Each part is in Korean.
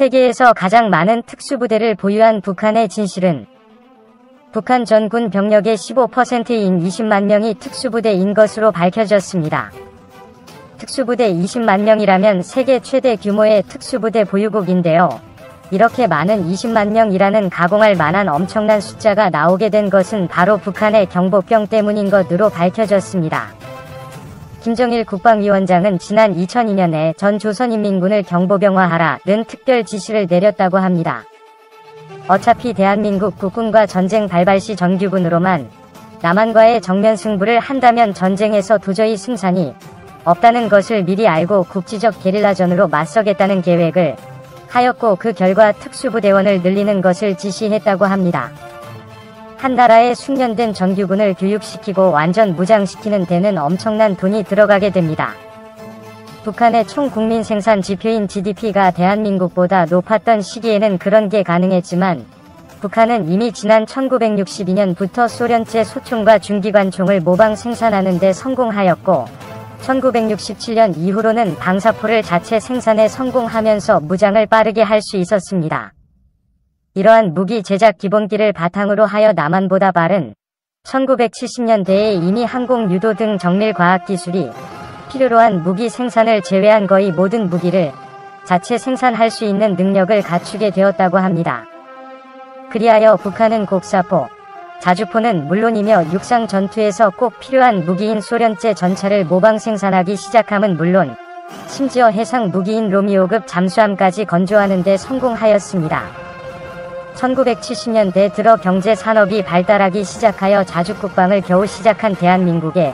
세계에서 가장 많은 특수부대를 보유한 북한의 진실은 북한 전군 병력의 15%인 20만 명이 특수부대인 것으로 밝혀졌습니다. 특수부대 20만 명이라면 세계 최대 규모의 특수부대 보유국인데요. 이렇게 많은 20만 명이라는 가공할 만한 엄청난 숫자가 나오게 된 것은 바로 북한의 경보병 때문인 것으로 밝혀졌습니다. 김정일 국방위원장은 지난 2002년에 전 조선인민군을 경보병화하라는 특별 지시를 내렸다고 합니다. 어차피 대한민국 국군과 전쟁 발발 시 정규군으로만 남한과의 정면 승부를 한다면 전쟁에서 도저히 승산이 없다는 것을 미리 알고 국지적 게릴라전으로 맞서겠다는 계획을 하였고 그 결과 특수부대원을 늘리는 것을 지시했다고 합니다. 한 나라의 숙련된 정규군을 교육시키고 완전 무장시키는 데는 엄청난 돈이 들어가게 됩니다. 북한의 총 국민 생산 지표인 GDP가 대한민국보다 높았던 시기에는 그런 게 가능했지만 북한은 이미 지난 1962년부터 소련제 소총과 중기관총을 모방 생산하는 데 성공하였고 1967년 이후로는 방사포를 자체 생산에 성공하면서 무장을 빠르게 할 수 있었습니다. 이러한 무기 제작 기본기를 바탕으로 하여 남한보다 빠른 1970년대에 이미 항공 유도 등 정밀 과학 기술이 필요로 한 무기 생산을 제외한 거의 모든 무기를 자체 생산할 수 있는 능력을 갖추게 되었다고 합니다. 그리하여 북한은 곡사포, 자주포는 물론이며 육상 전투에서 꼭 필요한 무기인 소련제 전차를 모방 생산하기 시작함은 물론 심지어 해상 무기인 로미오급 잠수함까지 건조하는 데 성공하였습니다. 1970년대 들어 경제 산업이 발달하기 시작하여 자주국방을 겨우 시작한 대한민국에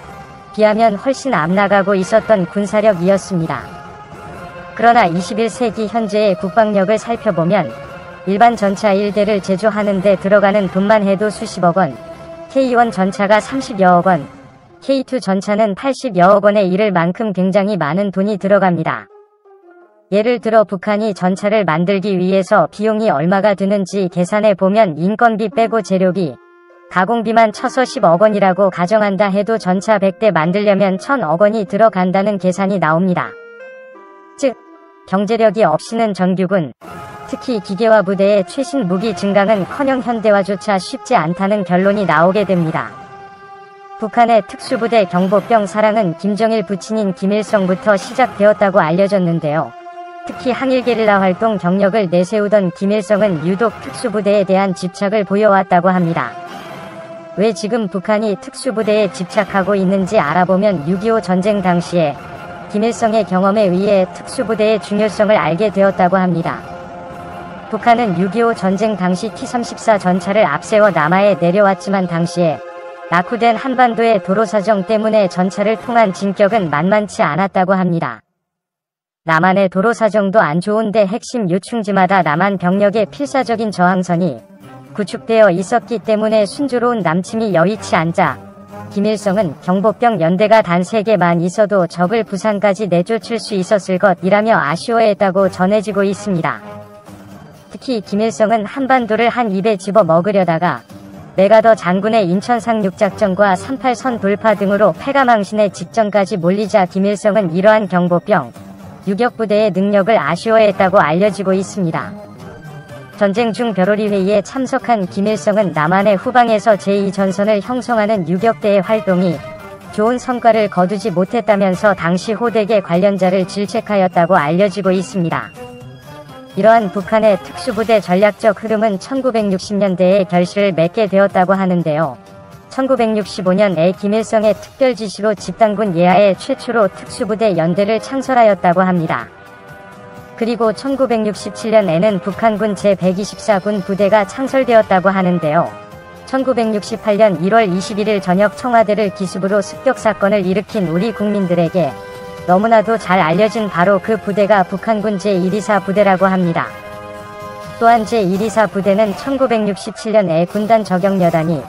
비하면 훨씬 앞나가고 있었던 군사력이었습니다. 그러나 21세기 현재의 국방력을 살펴보면 일반 전차 1대를 제조하는 데 들어가는 돈만 해도 수십억 원, K1 전차가 30여억 원, K2 전차는 80여억 원에 이를 만큼 굉장히 많은 돈이 들어갑니다. 예를 들어 북한이 전차를 만들기 위해서 비용이 얼마가 드는지 계산해 보면 인건비 빼고 재료비, 가공비만 쳐서 10억 원이라고 가정한다 해도 전차 100대 만들려면 1000억 원이 들어간다는 계산이 나옵니다. 즉, 경제력이 없이는 정규군, 특히 기계화 부대의 최신 무기 증강은커녕 현대화조차 쉽지 않다는 결론이 나오게 됩니다. 북한의 특수부대 경보병 사랑은 김정일 부친인 김일성부터 시작되었다고 알려졌는데요. 특히 항일 게릴라 활동 경력을 내세우던 김일성은 유독 특수부대에 대한 집착을 보여왔다고 합니다. 왜 지금 북한이 특수부대에 집착하고 있는지 알아보면 6.25 전쟁 당시에 김일성의 경험에 의해 특수부대의 중요성을 알게 되었다고 합니다. 북한은 6.25 전쟁 당시 T-34 전차를 앞세워 남하에 내려왔지만 당시에 낙후된 한반도의 도로사정 때문에 전차를 통한 진격은 만만치 않았다고 합니다. 남한의 도로사정도 안 좋은데 핵심 요충지마다 남한 병력의 필사적인 저항선이 구축되어 있었기 때문에 순조로운 남침이 여의치 않자 김일성은 경보병 연대가 단 3개만 있어도 적을 부산까지 내쫓을 수 있었을 것이라며 아쉬워했다고 전해지고 있습니다. 특히 김일성은 한반도를 한 입에 집어 먹으려다가 메가더 장군의 인천 상륙작전과 38선 돌파 등으로 패가망신의 직전까지 몰리자 김일성은 이러한 경보병, 유격부대의 능력을 아쉬워했다고 알려지고 있습니다. 전쟁 중 벼로리 회의에 참석한 김일성은 남한의 후방에서 제2전선을 형성하는 유격대의 활동이 좋은 성과를 거두지 못했다면서 당시 호되게 관련자를 질책하였다고 알려지고 있습니다. 이러한 북한의 특수부대 전략적 흐름은 1960년대에 결실을 맺게 되었다고 하는데요. 1965년에 김일성의 특별 지시로 집단군 예하에 최초로 특수부대 연대를 창설하였다고 합니다. 그리고 1967년에는 북한군 제124군 부대가 창설되었다고 하는데요. 1968년 1월 21일 저녁 청와대를 기습으로 습격사건을 일으킨 우리 국민들에게 너무나도 잘 알려진 바로 그 부대가 북한군 제124 부대라고 합니다. 또한 제124 부대는 1967년에 군단 저격여단이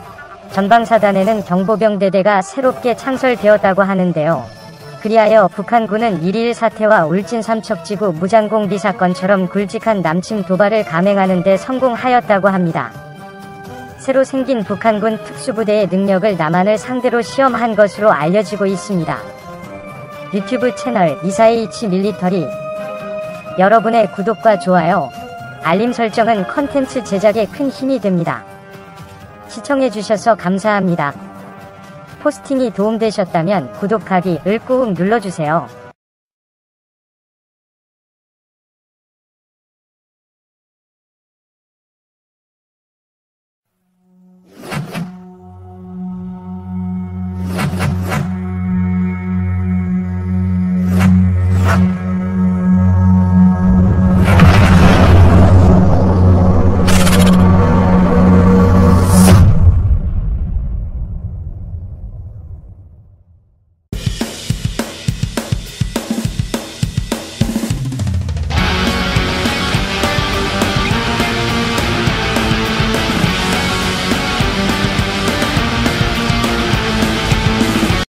전방사단에는 경보병대대가 새롭게 창설되었다고 하는데요. 그리하여 북한군은 1.21 사태와 울진 삼척지구 무장공비 사건처럼 굵직한 남침 도발을 감행하는 데 성공하였다고 합니다. 새로 생긴 북한군 특수부대의 능력을 남한을 상대로 시험한 것으로 알려지고 있습니다. 유튜브 채널 242H 밀리터리 여러분의 구독과 좋아요 알림 설정은 컨텐츠 제작에 큰 힘이 됩니다. 시청해주셔서 감사합니다. 포스팅이 도움되셨다면 구독하기 을 꾹 눌러주세요.